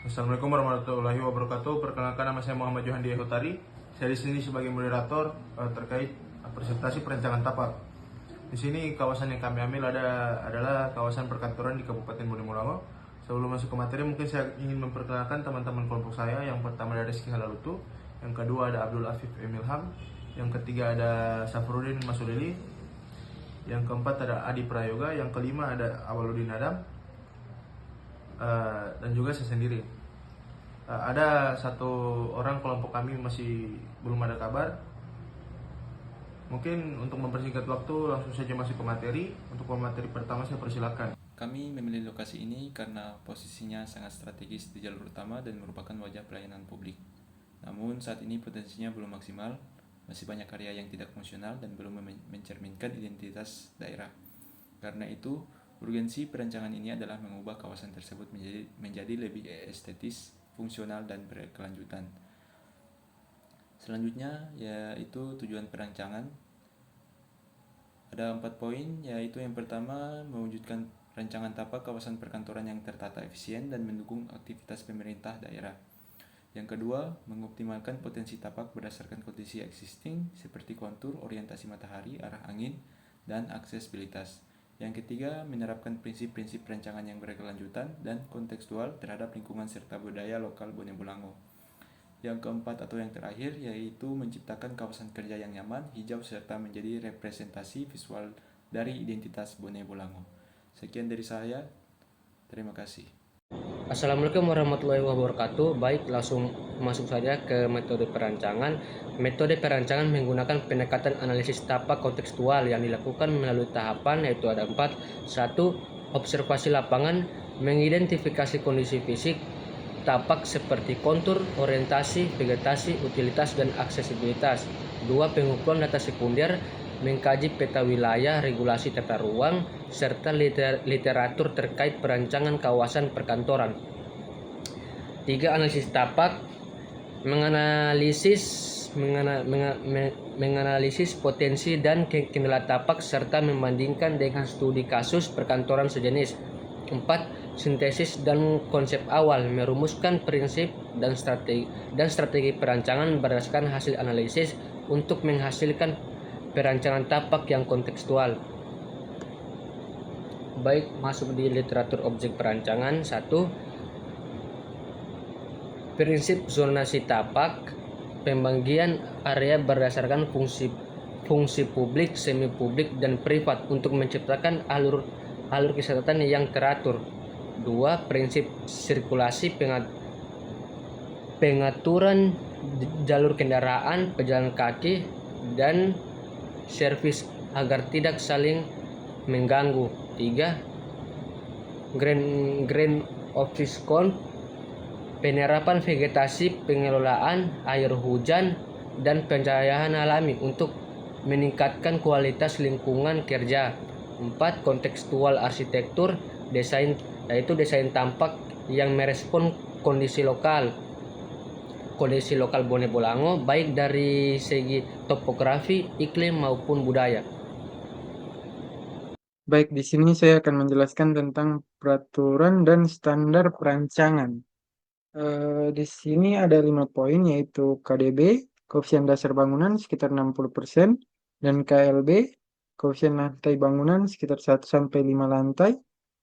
Assalamualaikum warahmatullahi wabarakatuh. Perkenalkan, nama saya Muhammad Johandi Hotari. Saya di sini sebagai moderator terkait presentasi perancangan tapak. Di sini kawasan yang kami ambil adalah kawasan perkantoran di Kabupaten Bonemulango. Sebelum masuk ke materi, mungkin saya ingin memperkenalkan teman-teman kelompok saya. Yang pertama ada Rizky Halalutu, yang kedua ada Abdul Afif Emilham, yang ketiga ada Safrudin Masudeli, yang keempat ada Adi Prayoga, yang kelima ada Awaludin Adam, dan juga saya sendiri. Ada satu orang kelompok kami masih belum ada kabar. Mungkin untuk mempersingkat waktu langsung saja masuk ke materi. Untuk materi pertama saya persilakan. Kami memilih lokasi ini karena posisinya sangat strategis di jalur utama dan merupakan wajah pelayanan publik. Namun saat ini potensinya belum maksimal, masih banyak area yang tidak fungsional dan belum mencerminkan identitas daerah. Karena itu, urgensi perancangan ini adalah mengubah kawasan tersebut menjadi lebih estetis, fungsional, dan berkelanjutan. Selanjutnya yaitu tujuan perancangan. Ada 4 poin, yaitu yang pertama mewujudkan rancangan tapak kawasan perkantoran yang tertata efisien dan mendukung aktivitas pemerintah daerah. Yang kedua, mengoptimalkan potensi tapak berdasarkan kondisi existing seperti kontur, orientasi matahari, arah angin, dan aksesibilitas. Yang ketiga, menerapkan prinsip-prinsip perancangan yang berkelanjutan dan kontekstual terhadap lingkungan serta budaya lokal Bonebulango. Yang keempat atau yang terakhir yaitu menciptakan kawasan kerja yang nyaman, hijau, serta menjadi representasi visual dari identitas Bonebulango. Sekian dari saya, terima kasih. Assalamualaikum warahmatullahi wabarakatuh. Baik, langsung masuk saja ke metode perancangan. Metode perancangan menggunakan pendekatan analisis tapak kontekstual yang dilakukan melalui tahapan, yaitu ada 4. 1. Observasi lapangan, mengidentifikasi kondisi fisik tapak seperti kontur, orientasi, vegetasi, utilitas, dan aksesibilitas. 2. Pengumpulan data sekunder, mengkaji peta wilayah, regulasi tata ruang, serta literatur terkait perancangan kawasan perkantoran. 3. Analisis tapak, menganalisis potensi dan kendala tapak serta membandingkan dengan studi kasus perkantoran sejenis. 4. Sintesis dan konsep awal, merumuskan prinsip dan strategi perancangan berdasarkan hasil analisis untuk menghasilkan perancangan tapak yang kontekstual. Baik, masuk di literatur objek perancangan. 1. Prinsip zonasi tapak, pembagian area berdasarkan fungsi publik, semi publik, dan privat untuk menciptakan alur kesehatan yang teratur. 2. Prinsip sirkulasi, pengaturan jalur kendaraan, pejalan kaki, dan servis agar tidak saling mengganggu. 3. Green office count, penerapan vegetasi, pengelolaan air hujan, dan pencahayaan alami untuk meningkatkan kualitas lingkungan kerja. 4. Kontekstual arsitektur, desain tampak yang merespon kondisi lokal Bonebulango, baik dari segi topografi, iklim, maupun budaya. Baik, di sini saya akan menjelaskan tentang peraturan dan standar perancangan. Di sini ada 5 poin, yaitu KDB, koefisien dasar bangunan sekitar 60%, dan KLB, koefisien lantai bangunan sekitar 1-5 lantai.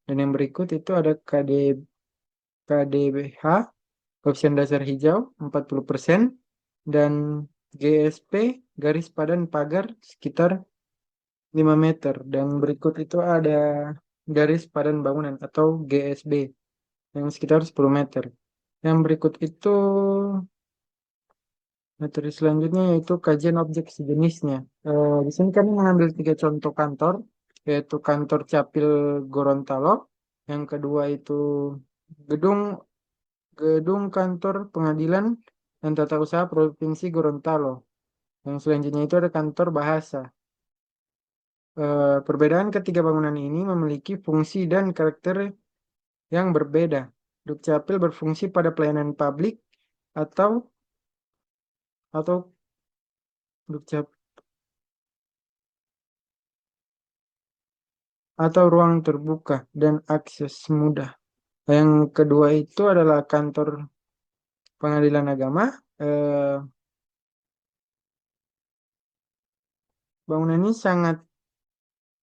Dan yang berikut itu ada KDBH, koefisien dasar hijau 40%, dan GSP, garis padan pagar sekitar 5 meter. Dan berikut itu ada garis padan bangunan atau GSB yang sekitar 10 meter. Yang berikut itu materi selanjutnya yaitu kajian objek sejenisnya. Di sini kami mengambil 3 contoh kantor, yaitu kantor Capil Gorontalo, yang kedua itu gedung gedung kantor pengadilan dan tata usaha Provinsi Gorontalo. Yang selanjutnya itu ada kantor bahasa. Perbedaan ketiga bangunan ini memiliki fungsi dan karakter yang berbeda. Dukcapil berfungsi pada pelayanan publik atau Dukcap atau ruang terbuka dan akses mudah. Yang kedua itu adalah kantor pengadilan agama. Eh, Bangunan ini sangat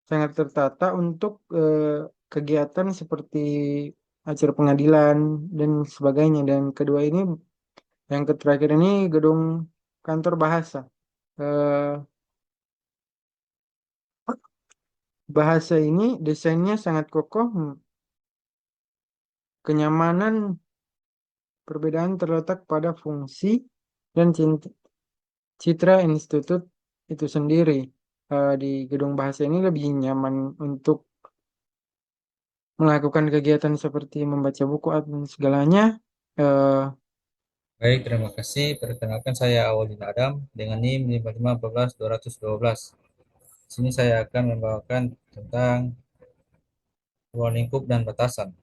sangat tertata untuk kegiatan seperti acara pengadilan dan sebagainya. Dan kedua ini, yang terakhir ini gedung kantor bahasa. Eh, Bahasa ini desainnya sangat kokoh, kenyamanan, perbedaan terletak pada fungsi dan citra institut itu sendiri. Di gedung bahasa ini lebih nyaman untuk melakukan kegiatan seperti membaca buku dan segalanya. Eh, Baik, terima kasih. Perkenalkan saya Awalin Adam dengan NIM 5514212. Di sini saya akan membawakan tentang ruang lingkup dan batasan.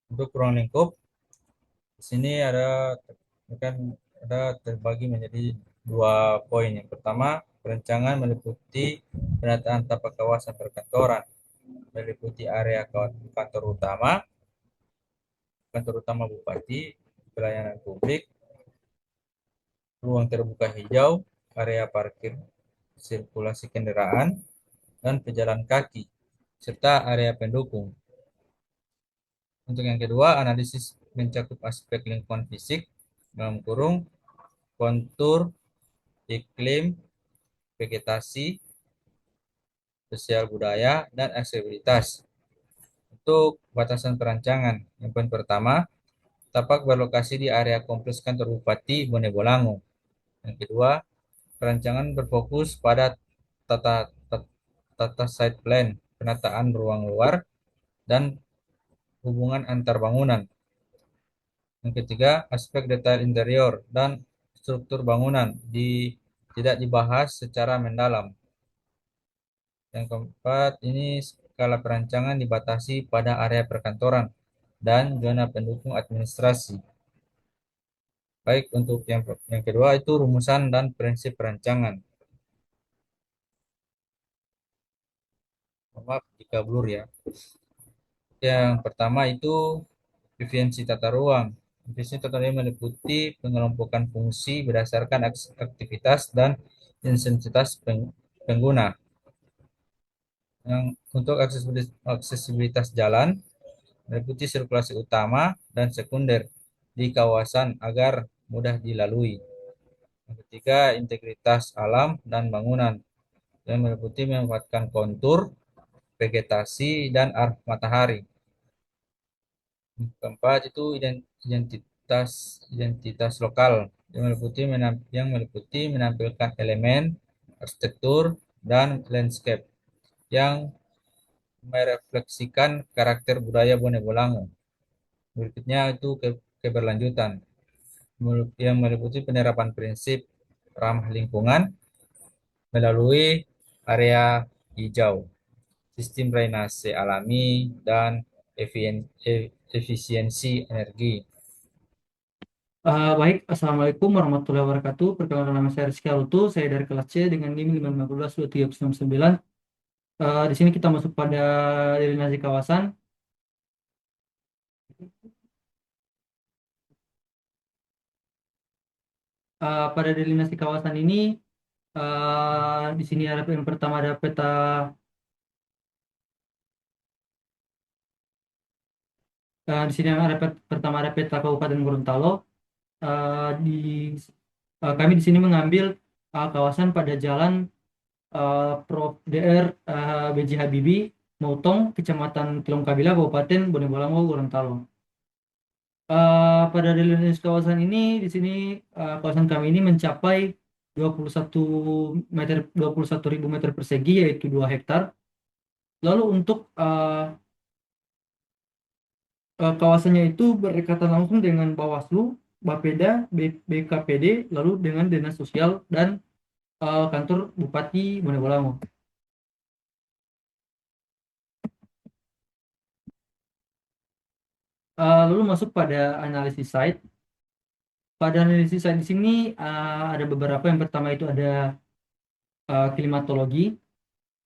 Untuk ruang lingkup, di sini akan ada terbagi menjadi dua poin. Yang pertama, perencanaan meliputi penataan tapak kawasan perkantoran, meliputi area kantor utama bupati, pelayanan publik, ruang terbuka hijau, area parkir, sirkulasi kendaraan, dan pejalan kaki, serta area pendukung. Untuk yang kedua, analisis mencakup aspek lingkungan fisik, dalam kurung, kontur, iklim, vegetasi, sosial budaya, dan aksesibilitas. Untuk batasan perancangan, yang poin pertama, tapak berlokasi di area kompleks kantor Bupati Bone Bolango. Yang kedua, perancangan berfokus pada tata, tata, tata site plan, penataan ruang luar, dan hubungan antar bangunan. Yang ketiga, aspek detail interior dan struktur bangunan tidak dibahas secara mendalam. Yang keempat, ini skala perancangan dibatasi pada area perkantoran dan zona pendukung administrasi. Baik, untuk yang kedua itu rumusan dan prinsip perancangan. Maaf jika blur ya. Yang pertama itu efisiensi tata ruang. Efisiensi tata ruang meliputi pengelompokan fungsi berdasarkan aktivitas dan intensitas pengguna. Yang untuk aksesibilitas jalan meliputi sirkulasi utama dan sekunder di kawasan agar mudah dilalui. Yang ketiga, integritas alam dan bangunan yang meliputi memanfaatkan kontur, vegetasi, dan arah matahari. Keempat itu identitas lokal yang meliputi menampilkan elemen arsitektur dan landscape yang merefleksikan karakter budaya Bone Bolango. Berikutnya itu keberlanjutan yang meliputi penerapan prinsip ramah lingkungan melalui area hijau, sistem drainase alami, dan efisiensi energi. Baik, Assalamualaikum warahmatullahi wabarakatuh. Perkenalkan nama saya Rizky Autu, saya dari kelas C dengan NIM 5152399. Di sini kita masuk pada delineasi kawasan. Pada delineasi kawasan ini, di sini ada yang pertama ada peta di sini ada pertama ada peta Kabupaten Gorontalo. Kami di sini mengambil kawasan pada jalan Prof. Dr. B.J. Habibie, Mautong, Kecamatan Tilong Kabila, Kabupaten Bone Bolango, Gorontalo. Pada delineasi kawasan ini, di sini kawasan kami ini mencapai 21.000 meter persegi, yaitu 2 hektar. Lalu untuk kawasannya itu berdekatan langsung dengan Bawaslu, Bapeda, BKPD, lalu dengan Dinas Sosial dan kantor Bupati Bone Bolango. Lalu masuk pada analisis site. Pada analisis site di sini ada beberapa. Yang pertama itu ada klimatologi.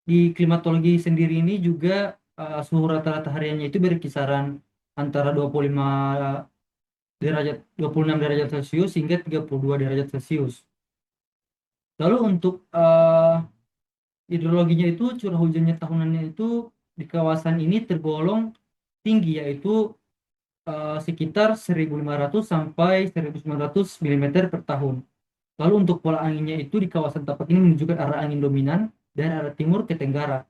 di klimatologi sendiri ini juga suhu rata-rata hariannya itu berkisaran antara 26 derajat Celcius hingga 32 derajat Celcius. Lalu untuk hidrologinya itu curah hujannya tahunannya itu di kawasan ini tergolong tinggi, yaitu sekitar 1.500 sampai 1.900 mm per tahun. Lalu untuk pola anginnya itu di kawasan Tapak ini menunjukkan arah angin dominan dari arah timur ke tenggara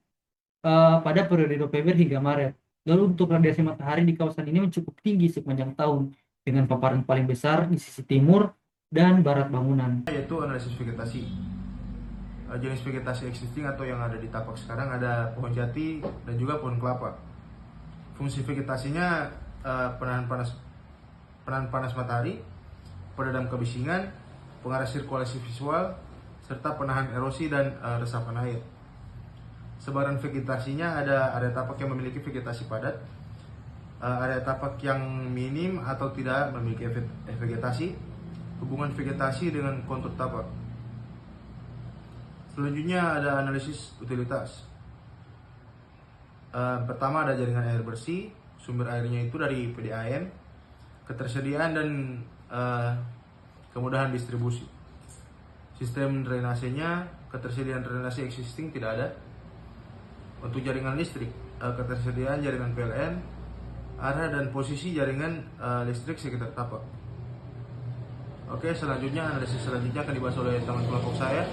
pada periode November hingga Maret. Lalu untuk radiasi matahari di kawasan ini cukup tinggi sepanjang tahun dengan paparan paling besar di sisi timur dan barat bangunan. Yaitu analisis vegetasi. Jenis vegetasi existing atau yang ada di Tapak sekarang ada pohon jati dan juga pohon kelapa. Fungsi vegetasinya penahan panas matahari, peredam kebisingan, pengarah sirkulasi visual, serta penahan erosi dan resapan air. Sebaran vegetasinya ada area tapak yang memiliki vegetasi padat, area tapak yang minim atau tidak memiliki vegetasi, hubungan vegetasi dengan kontur tapak. Selanjutnya ada analisis utilitas. Pertama ada jaringan air bersih, sumber airnya itu dari PDAM, ketersediaan dan kemudahan distribusi. Sistem drainasenya, ketersediaan drainase existing tidak ada. Untuk jaringan listrik, ketersediaan jaringan PLN, arah dan posisi jaringan listrik sekitar tapak. Oke, selanjutnya analisis selanjutnya akan dibahas oleh teman kelompok saya.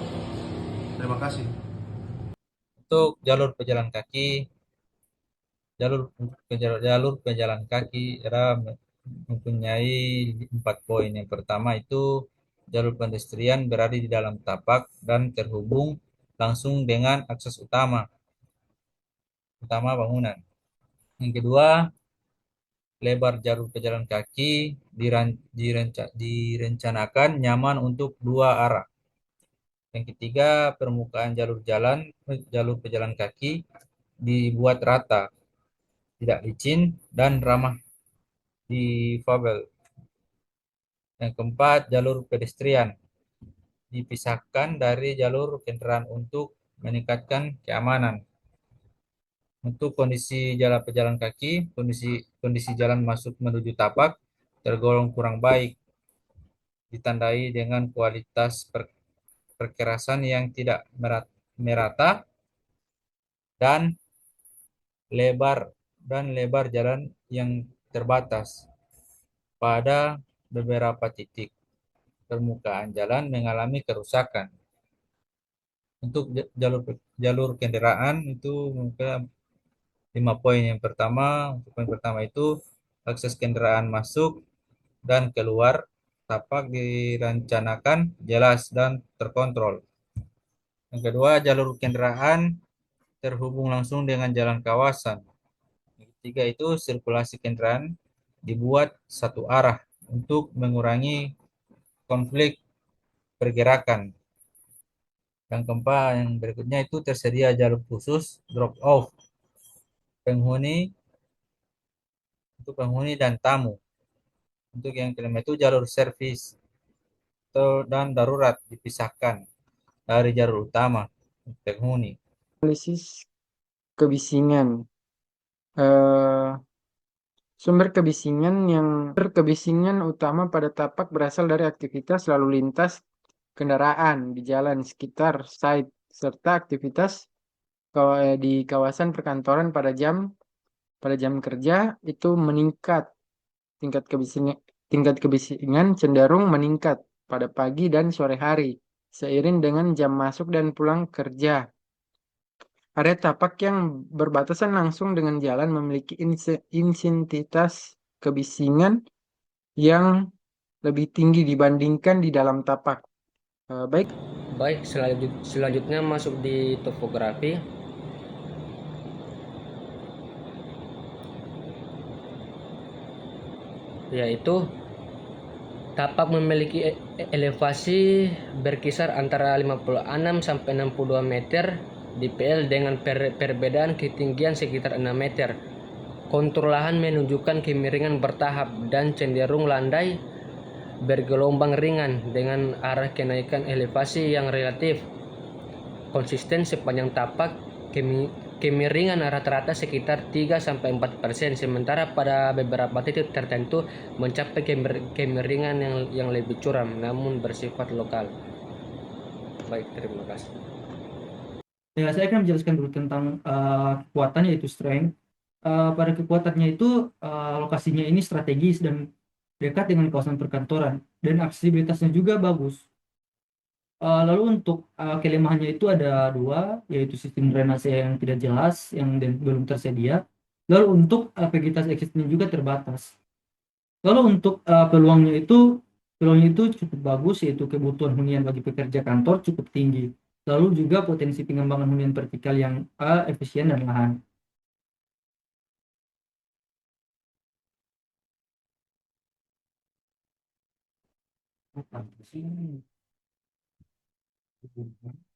Terima kasih. Untuk jalur pejalan kaki, jalur pejalan kaki era mempunyai 4 poin. Yang pertama itu jalur pedestrian berada di dalam tapak dan terhubung langsung dengan akses utama bangunan. Yang kedua, lebar jalur pejalan kaki direncanakan nyaman untuk 2 arah. Yang ketiga, permukaan jalur pejalan kaki dibuat rata, tidak licin dan ramah difabel. Yang keempat, jalur pedestrian dipisahkan dari jalur kendaraan untuk meningkatkan keamanan. Untuk kondisi jalan pejalan kaki, kondisi jalan masuk menuju tapak tergolong kurang baik, ditandai dengan kualitas perkerasan yang tidak merata dan lebar jalan yang terbatas. Pada beberapa titik permukaan jalan mengalami kerusakan. Untuk jalur kendaraan itu mungkin 5 poin. Poin pertama itu akses kendaraan masuk dan keluar tapak direncanakan jelas dan terkontrol. Yang kedua, jalur kendaraan terhubung langsung dengan jalan kawasan. Yang ketiga itu sirkulasi kendaraan dibuat satu arah untuk mengurangi konflik pergerakan. Yang keempat, yang berikutnya itu tersedia jalur khusus drop off untuk penghuni dan tamu. Untuk yang kelima itu jalur servis dan darurat dipisahkan dari jalur utama penghuni. Analisis kebisingan. Sumber kebisingan utama pada tapak berasal dari aktivitas lalu lintas kendaraan di jalan sekitar site serta aktivitas di kawasan perkantoran pada jam kerja itu meningkat. Tingkat kebisingan cenderung meningkat pada pagi dan sore hari seiring dengan jam masuk dan pulang kerja. Area tapak yang berbatasan langsung dengan jalan memiliki intensitas kebisingan yang lebih tinggi dibandingkan di dalam tapak. Baik, selanjutnya masuk di topografi. Yaitu tapak memiliki elevasi berkisar antara 56 sampai 62 meter di PL dengan perbedaan ketinggian sekitar 6 meter. Kontur lahan menunjukkan kemiringan bertahap dan cenderung landai bergelombang ringan dengan arah kenaikan elevasi yang relatif konsisten sepanjang tapak kemiringan rata-rata sekitar 3-4%, sementara pada beberapa titik tertentu mencapai kemiringan yang lebih curam namun bersifat lokal. Baik, terima kasih. Ya, saya akan menjelaskan dulu tentang kekuatannya, yaitu strength. Pada kekuatannya itu lokasinya ini strategis dan dekat dengan kawasan perkantoran dan aksesibilitasnya juga bagus. Lalu untuk kelemahannya itu ada dua, yaitu sistem drainase yang tidak jelas yang belum tersedia. Lalu untuk vegetasi existing juga terbatas. Lalu untuk peluangnya itu cukup bagus, yaitu kebutuhan hunian bagi pekerja kantor cukup tinggi. Lalu juga potensi pengembangan hunian vertikal yang efisien dan lahan.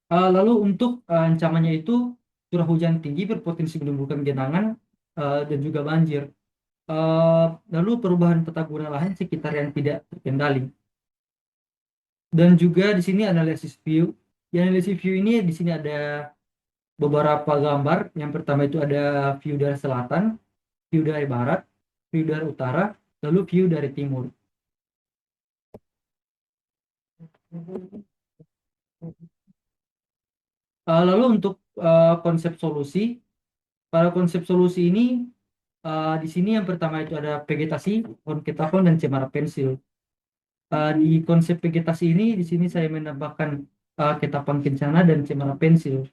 Lalu untuk ancamannya itu curah hujan tinggi berpotensi menimbulkan genangan dan juga banjir. Lalu perubahan peta guna lahan sekitar yang tidak terkendali. Dan juga di sini analisis view. Di analisis view ini di sini ada beberapa gambar. Yang pertama itu ada view dari selatan, view dari barat, view dari utara, lalu view dari timur. Lalu untuk konsep solusi, pada konsep solusi ini di sini yang pertama itu ada vegetasi, pohon ketapang dan cemara pensil. Di konsep vegetasi ini di sini saya menambahkan ketapang kencana dan cemara pensil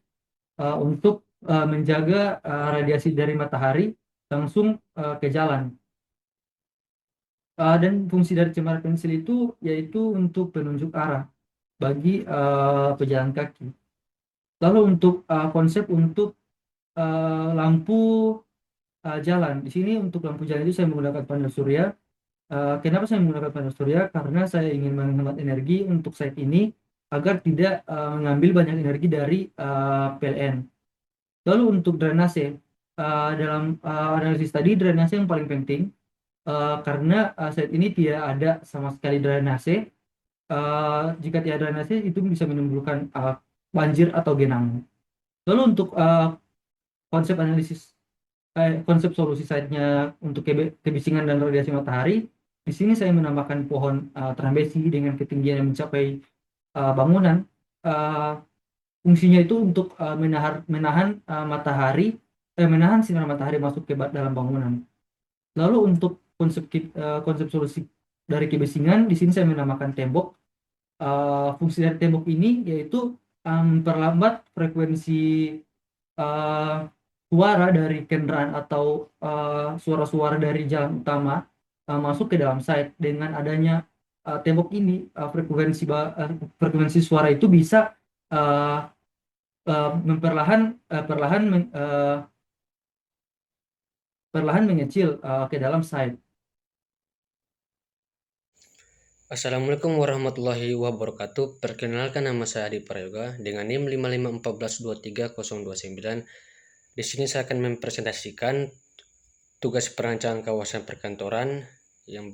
untuk menjaga radiasi dari matahari langsung ke jalan. Dan fungsi dari cemara pensil itu yaitu untuk penunjuk arah bagi pejalan kaki. Lalu untuk konsep untuk lampu jalan, di sini untuk lampu jalan itu saya menggunakan panel surya. Kenapa saya menggunakan panel surya? Karena saya ingin menghemat energi untuk site ini agar tidak mengambil banyak energi dari PLN. Lalu untuk drainase, dalam analisis tadi drainase yang paling penting karena site ini tidak ada sama sekali drainase. Jika tidak ada drainase itu bisa menimbulkan banjir atau genangan. Lalu untuk konsep analisis konsep solusi site-nya untuk kebisingan dan radiasi matahari, di sini saya menambahkan pohon trambesi dengan ketinggian yang mencapai bangunan. Fungsinya itu untuk menahan sinar matahari masuk ke dalam bangunan. Lalu untuk konsep solusi dari kebisingan, di sini saya menambahkan tembok. Fungsi dari tembok ini yaitu memperlambat frekuensi suara dari kendaraan atau suara-suara dari jalan utama masuk ke dalam site. Dengan adanya tembok ini frekuensi suara itu bisa perlahan mengecil ke dalam site. Assalamualaikum warahmatullahi wabarakatuh. Perkenalkan, nama saya Adi Prayoga dengan NIM 5514230029. Di sini saya akan mempresentasikan tugas perancangan kawasan perkantoran yang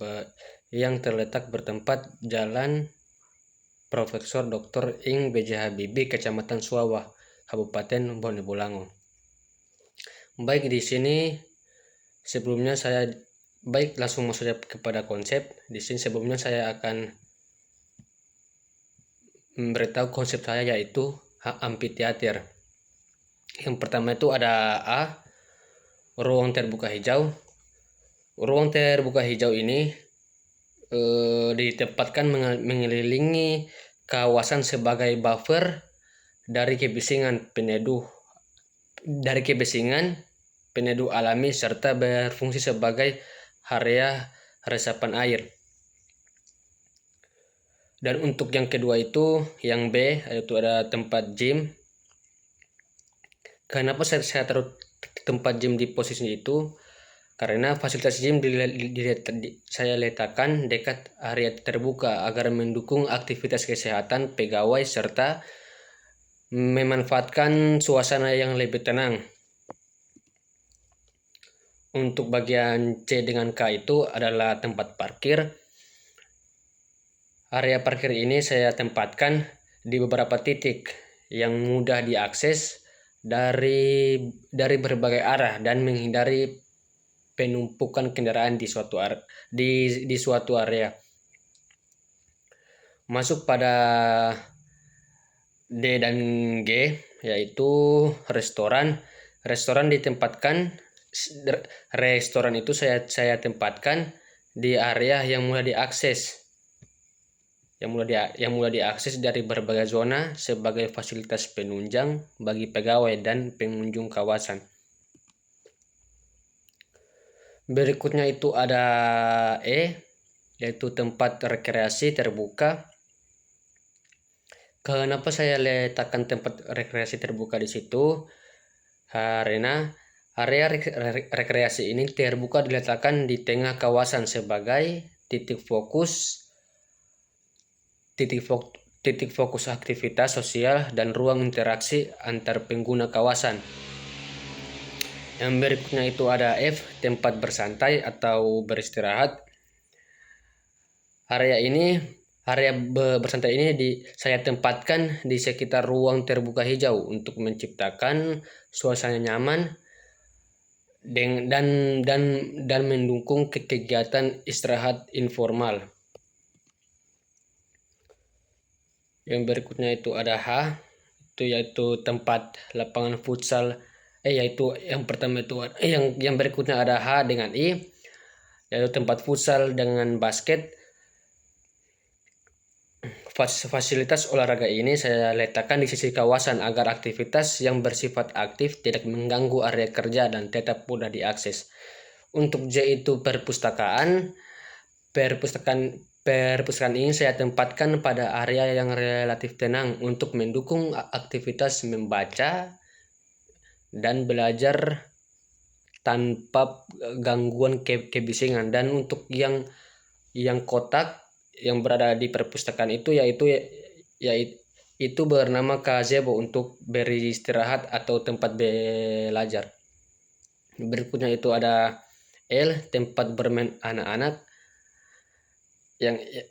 terletak bertempat Jalan Profesor Dr. Ing B.J. Habibie, Kecamatan Suawah, Kabupaten Bone Bolango. Baik, di sini sebelumnya saya langsung masuk kepada konsep. Di sini sebelumnya saya akan memberitahu konsep saya, yaitu amphitheater. Yang pertama itu ada A, ruang terbuka hijau. Ruang terbuka hijau ini ditempatkan mengelilingi kawasan sebagai buffer dari kebisingan peneduh alami serta berfungsi sebagai area resapan air. Dan untuk yang kedua itu, yang B, yaitu ada tempat gym. Kenapa saya taruh tempat gym di posisi itu? Karena fasilitas gym saya letakkan dekat area terbuka agar mendukung aktivitas kesehatan pegawai serta memanfaatkan suasana yang lebih tenang. Untuk bagian C dengan K itu adalah tempat parkir. Area parkir ini saya tempatkan di beberapa titik yang mudah diakses dari berbagai arah dan menghindari penumpukan kendaraan di suatu area. Masuk pada D dan G, yaitu restoran. Restoran itu saya tempatkan di area yang mudah diakses. Yang mudah diakses dari berbagai zona sebagai fasilitas penunjang bagi pegawai dan pengunjung kawasan. Berikutnya itu ada E, yaitu tempat rekreasi terbuka. Kenapa saya letakkan tempat rekreasi terbuka di situ? Karena area rekreasi ini terbuka diletakkan di tengah kawasan sebagai titik fokus aktivitas sosial dan ruang interaksi antar pengguna kawasan. Yang berikutnya itu ada F, tempat bersantai atau beristirahat. Area bersantai ini saya tempatkan di sekitar ruang terbuka hijau untuk menciptakan suasana nyaman dan mendukung kegiatan istirahat informal. Yang berikutnya itu ada H, yaitu tempat lapangan futsal. Yang berikutnya ada H dengan I, yaitu tempat futsal dengan basket. Fasilitas olahraga ini saya letakkan di sisi kawasan agar aktivitas yang bersifat aktif tidak mengganggu area kerja dan tetap mudah diakses. Untuk J itu perpustakaan. Perpustakaan ini saya tempatkan pada area yang relatif tenang untuk mendukung aktivitas membaca dan belajar tanpa gangguan kebisingan. Dan untuk yang kotak yang berada di perpustakaan itu yaitu bernama gazebo untuk beristirahat atau tempat belajar. Berikutnya itu ada L, tempat bermain anak-anak. Yang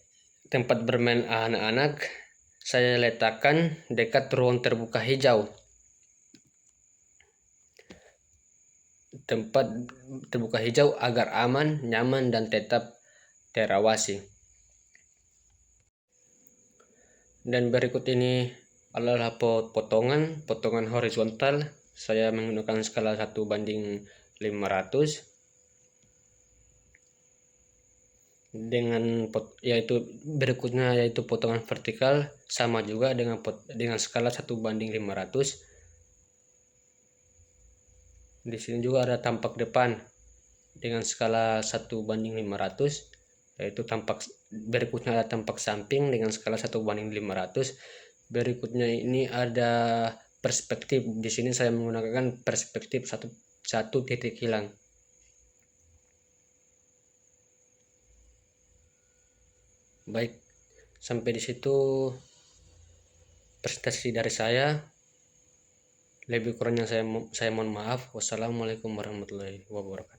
tempat bermain anak-anak saya letakkan dekat ruang terbuka hijau. Tempat terbuka hijau agar aman, nyaman, dan tetap terawasi. Dan berikut ini adalah potongan horizontal. Saya menggunakan skala 1:500. Berikutnya yaitu potongan vertikal, sama juga dengan skala 1:500. Di sini juga ada tampak depan dengan skala 1:500, yaitu berikutnya ada tampak samping dengan skala 1:500. Berikutnya ini ada perspektif. Di sini saya menggunakan perspektif satu titik hilang. Baik, sampai di situ presentasi dari saya. Lebih kurangnya saya mohon maaf. Wassalamualaikum warahmatullahi wabarakatuh.